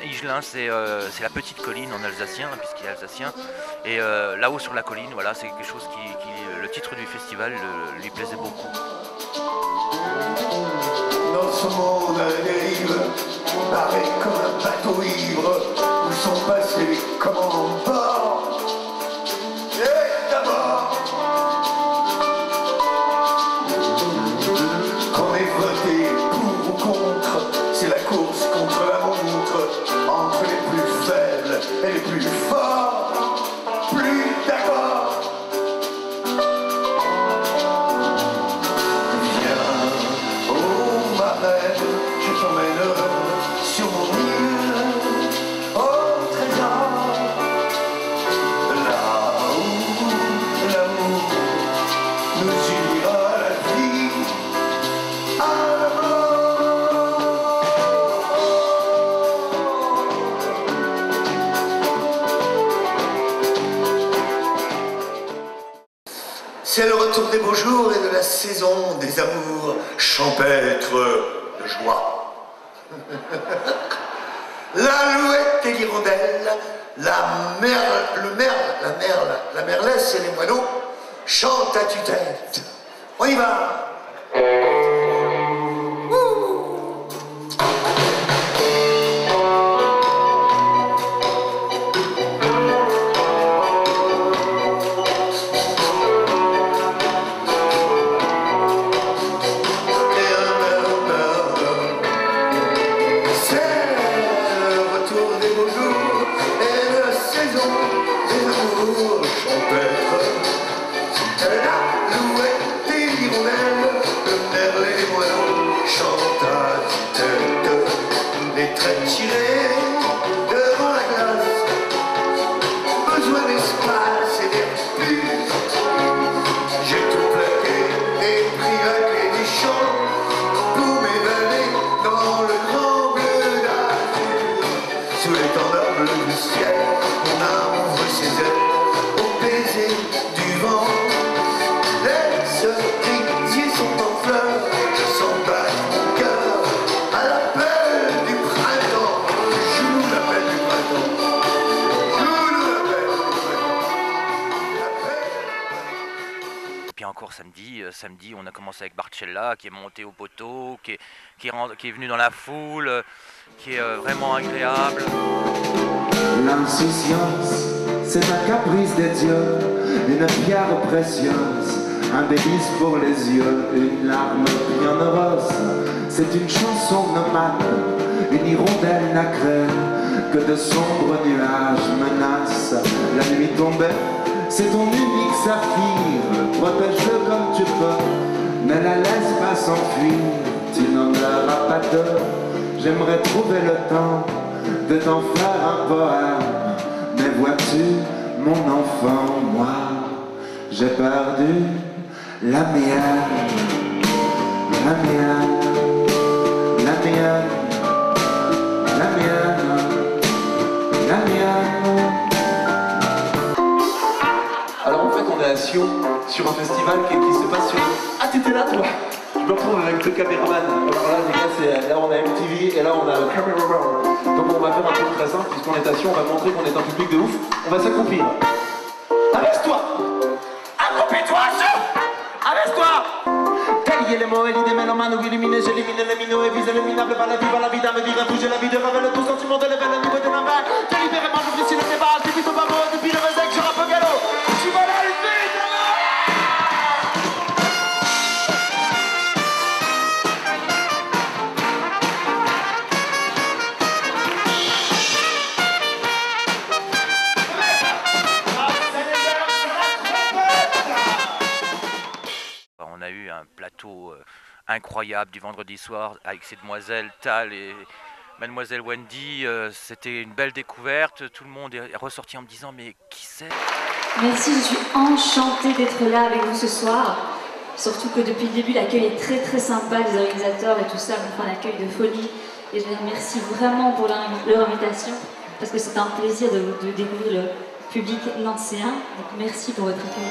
Igelin, c'est la petite colline en alsacien, puisqu'il est alsacien. Et là-haut sur la colline, voilà, c'est quelque chose le titre du festival lui plaisait beaucoup. Dans ce monde à la dérive, barré comme un bateau ivre, où sont passés comme en bord. Et d'abord, qu'on ait voté pour ou contre, c'est la course contre la montre, entre les plus faibles et les plus forts. Plus d'accord. Je t'emmènerai sur mon île au trésor, là où l'amour nous unira à la vie, à la mort. C'est le retour des beaux jours et de la saison des amours champêtres de joie. L'alouette et l'hirondelle, la merlesse et les moineaux chantent à tue-tête. On y va. Encore samedi, on a commencé avec Barcella qui est monté au poteau, qui est venu dans la foule, qui est vraiment agréable. L'insouciance, c'est un caprice des dieux, une pierre précieuse, un délice pour les yeux, une larme bienheureuse. C'est une chanson nomade, une hirondelle nacrée, que de sombres nuages menacent la nuit tombée. C'est ton unique saphir, protège-le comme tu peux, ne la laisse pas s'enfuir, tu n'en auras pas deux. J'aimerais trouver le temps de t'en faire un poème, mais vois-tu, mon enfant, moi, j'ai perdu la mienne, la mienne, la mienne, la mienne, la mienne. Alors en fait on est à Sion sur un festival qui se passe sur... Ah t'étais là toi? Je me retrouve avec le caméraman. Alors là les gars, là on a MTV et là on a le cameraman. Donc on va faire un truc très simple, puisqu'on est à Sion, on va montrer qu'on est un public de ouf. On va s'accroupir. Abaisse-toi! Accroupis-toi, Sion! Abaisse-toi! Tailler les mots et l'idée mélomane ou illuminer, j'élimine les minots et vise les minables par la vie à me dire bouger la vie de rebelle, tout sentiment de level au niveau de l'envers. Délibérément j'oublie si le débat, c'est plutôt pas beau, depuis le rosec, je rappe au galop. Tu vas là, une vite! On a eu un plateau incroyable du vendredi soir avec ces demoiselles Tal et Mademoiselle Wendy. C'était une belle découverte. Tout le monde est ressorti en me disant mais qui c'est? Merci, je suis enchantée d'être là avec vous ce soir. Surtout que depuis le début, l'accueil est très très sympa des organisateurs et tout ça. On fait un accueil de folie. Et je les remercie vraiment pour leur invitation parce que c'est un plaisir de découvrir le public nancéen. Donc merci pour votre accueil.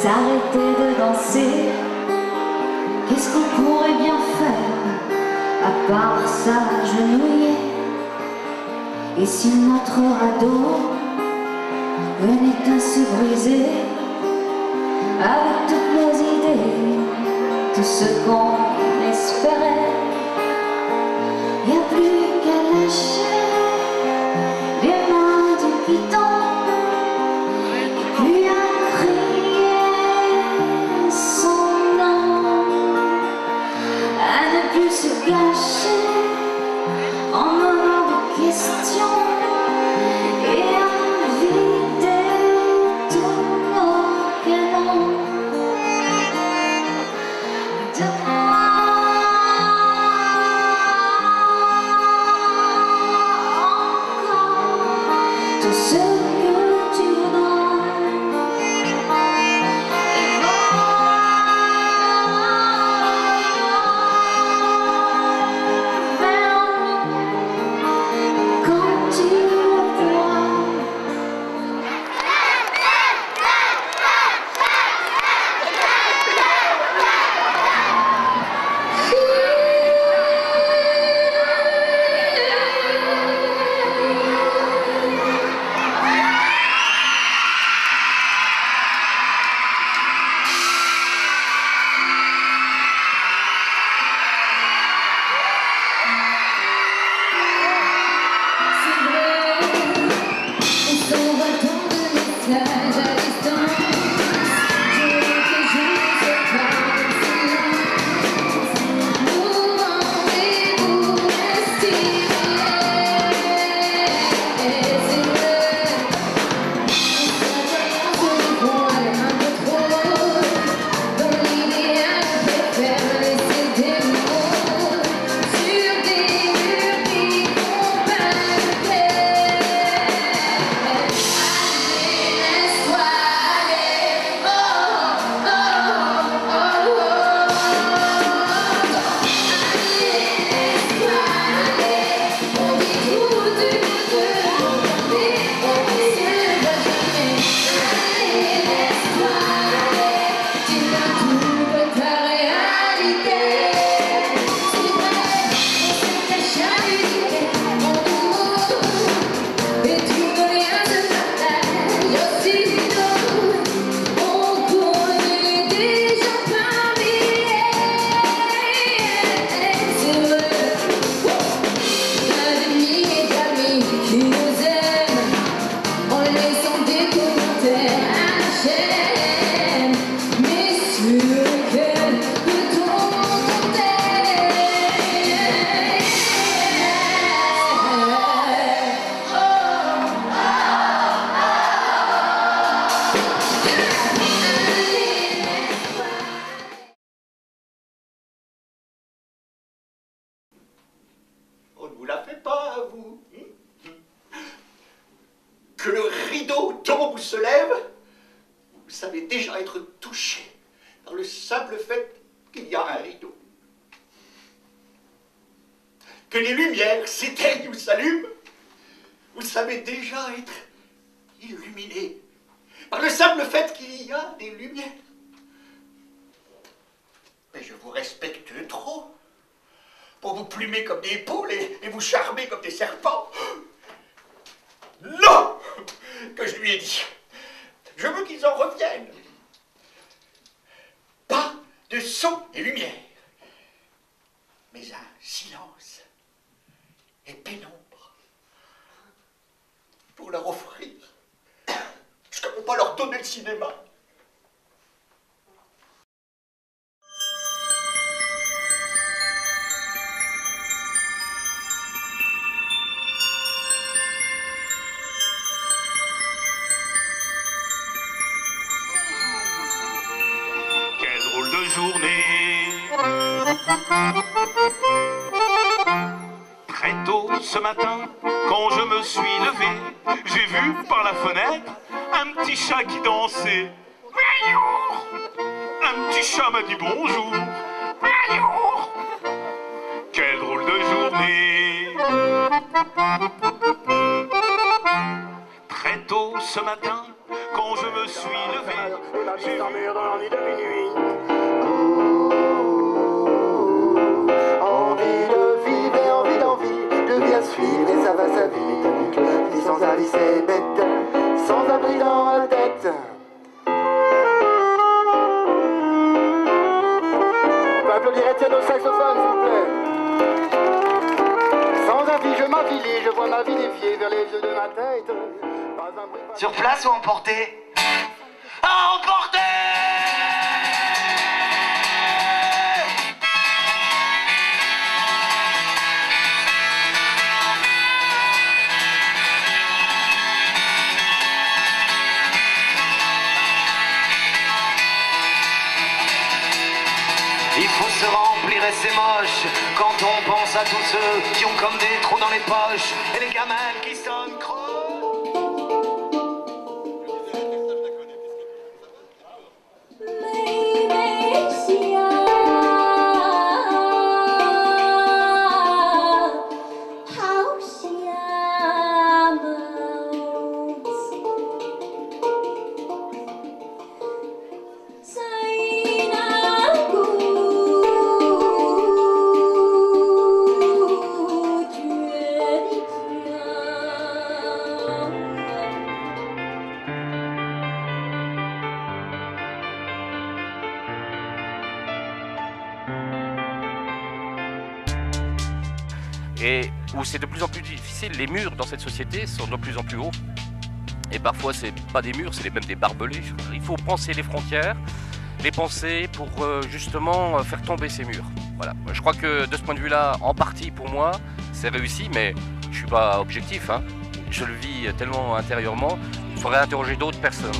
s'arrêter de danser. Qu'est-ce qu'on pourrait bien faire à part s'agenouiller? Et si notre radeau venait à se briser avec toutes nos idées, tout ce qu'on espérait, y a plus qu'à lâcher les mains du piton et puis à crier son nom, à ne plus se gâcher en menant des questions et à vider tous nos canons. Tout ce que tu voudras et va vers nous quand tu le pourras. On ne vous la fait pas, à vous. Que le rideau tombe ou se lève, vous savez déjà être touché par le simple fait qu'il y a un rideau. Que les lumières s'éteignent ou s'allument, vous savez déjà être illuminé par le simple fait qu'il y a des lumières. Mais je vous respecte trop pour vous plumer comme des poules et vous charmer comme des serpents. Non, que je lui ai dit. Je veux qu'ils en reviennent. Pas de son et lumière, mais un silence et pénombre pour leur offrir ce que ne peut pas leur donner le cinéma. Journée. Très tôt ce matin, quand je me suis levé, j'ai vu par la fenêtre un petit chat qui dansait. Un petit chat m'a dit bonjour. Quelle drôle de journée. Très tôt ce matin, quand je me suis levé. J'ai vu dans l'ennui de minuit. Envie de vivre et envie d'envie de bien suivre et ça va sa vie méthodique. Vie sans avis c'est bête, sans abri dans la tête. On peut applaudir Étienne au saxophone s'il vous plaît. Sans avis je m'affilie, je vois ma vie défier vers les yeux de ma tête. Pas un bruit, pas... Sur place ou emporté? À emporter! Il faut se remplir et c'est moche quand on pense à tous ceux qui ont comme des trous dans les poches et les gamins qui sonnent creux. Et où c'est de plus en plus difficile, les murs dans cette société sont de plus en plus hauts. Et parfois c'est pas des murs, c'est même des barbelés. Il faut penser les frontières, les penser pour justement faire tomber ces murs. Voilà. Je crois que de ce point de vue-là, en partie pour moi, c'est réussi, mais je suis pas objectif, hein. Je le vis tellement intérieurement, il faudrait interroger d'autres personnes.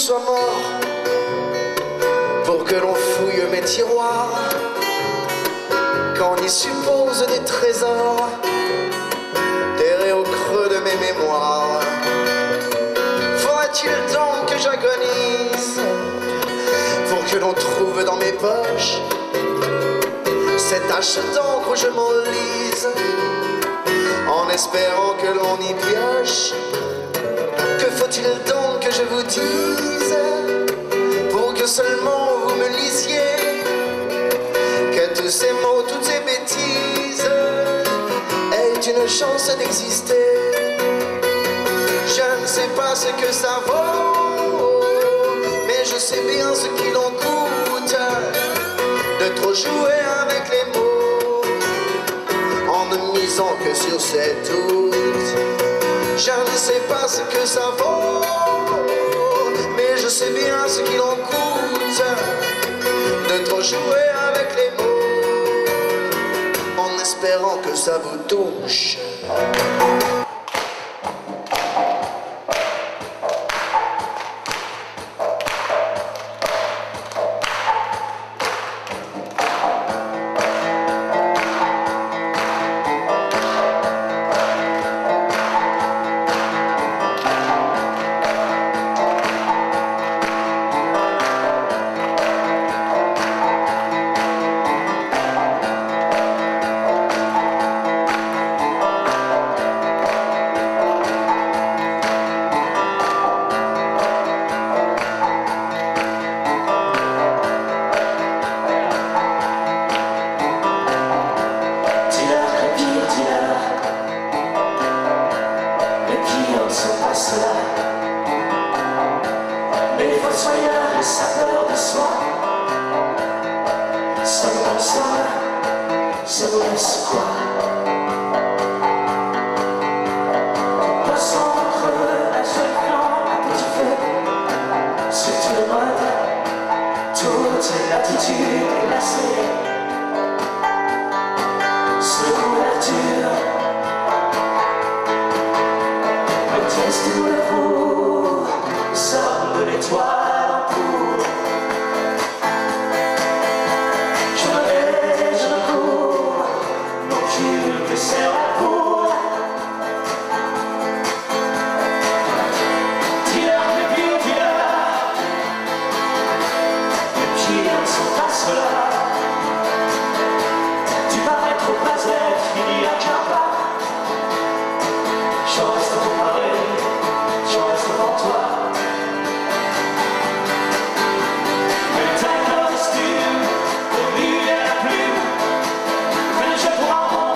Sois mort pour que l'on fouille mes tiroirs, qu'on y suppose des trésors terrés au creux de mes mémoires. Faudrait-il donc que j'agonise pour que l'on trouve dans mes poches cette tache d'encre où je m'enlise en espérant que l'on y pioche? Que faut-il donc que je vous dise pour que seulement vous me lisiez? Que tous ces mots, toutes ces bêtises aient une chance d'exister. Je ne sais pas ce que ça vaut, mais je sais bien ce qu'il en coûte de trop jouer avec les mots en ne misant que sur ces doutes. Je ne sais pas ce que ça vaut, mais je sais bien ce qu'il en coûte de trop jouer avec les mots en espérant que ça vous touche. Sapeurs de soi, seul pour soi, nous laisse quoi? Au centre, un seul plan, un petit feu. C'est tout le mode, toute l'attitude est glacée. Sous couverture, le test nous le prouve. Nous sommes de l'étoile en cours. Je me lève, je me cours, mon cul me serre la peau. Dis-leur, baby, dis-leur, les pieds ne sont pas ceux-là. Tu parais trop basette, il n'y a qu'un pas. J'en reste comparé, j'en reste devant toi. Mais ta costume, au milieu de la plume, mais je prends mon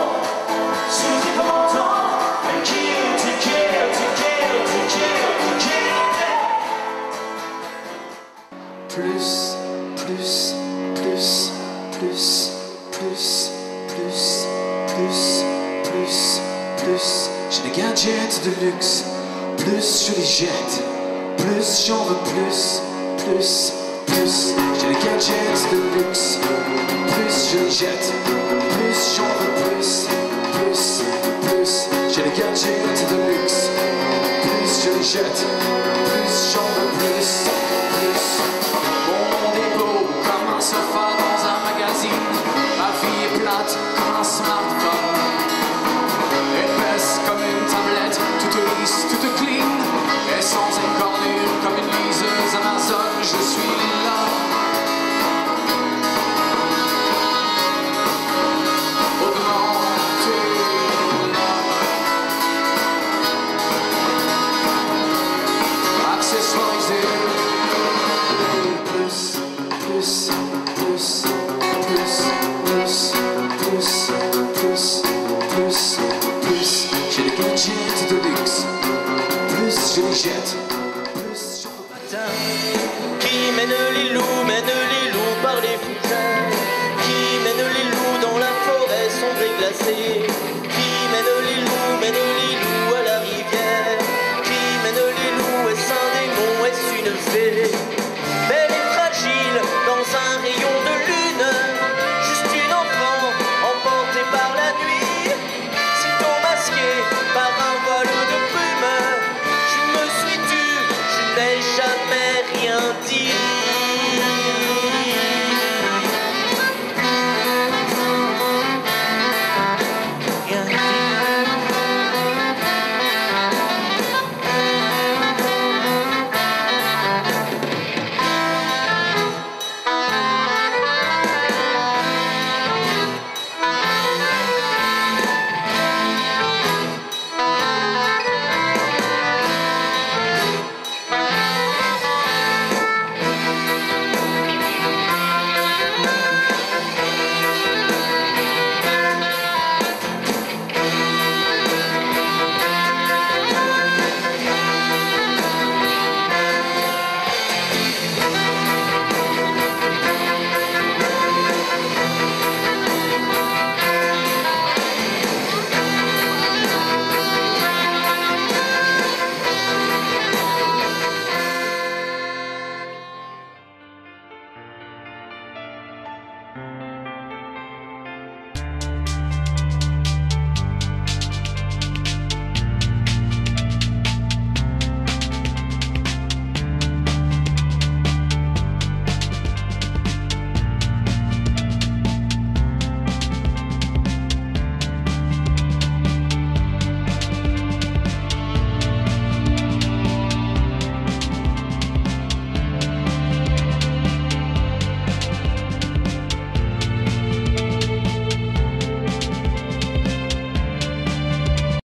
sous tes pantalons. Mais qui tu kill, tu kill, tu kill, tu kill. Plus, plus, plus, plus, plus, plus, plus, plus, plus. J'ai des gadgets de luxe, plus je les jette, plus j'en veux plus, plus, plus. J'ai des gadgets de luxe, plus je les jette, plus j'en veux plus, plus, plus. J'ai des gadgets de luxe, plus je les jette, plus j'en veux plus, plus. Mon monde est beau comme un sofa dans un magazine. Ma vie est plate comme un smartphone. Épaisse comme une tablette, toute lisse, toute clean. Et sans écornure comme une liseuse Amazon, je suis là. Augmenté là. Accessoirisé. Plus, plus, plus, plus, plus, plus, plus, plus, plus. J'ai des gadgets de luxe, plus je les jette.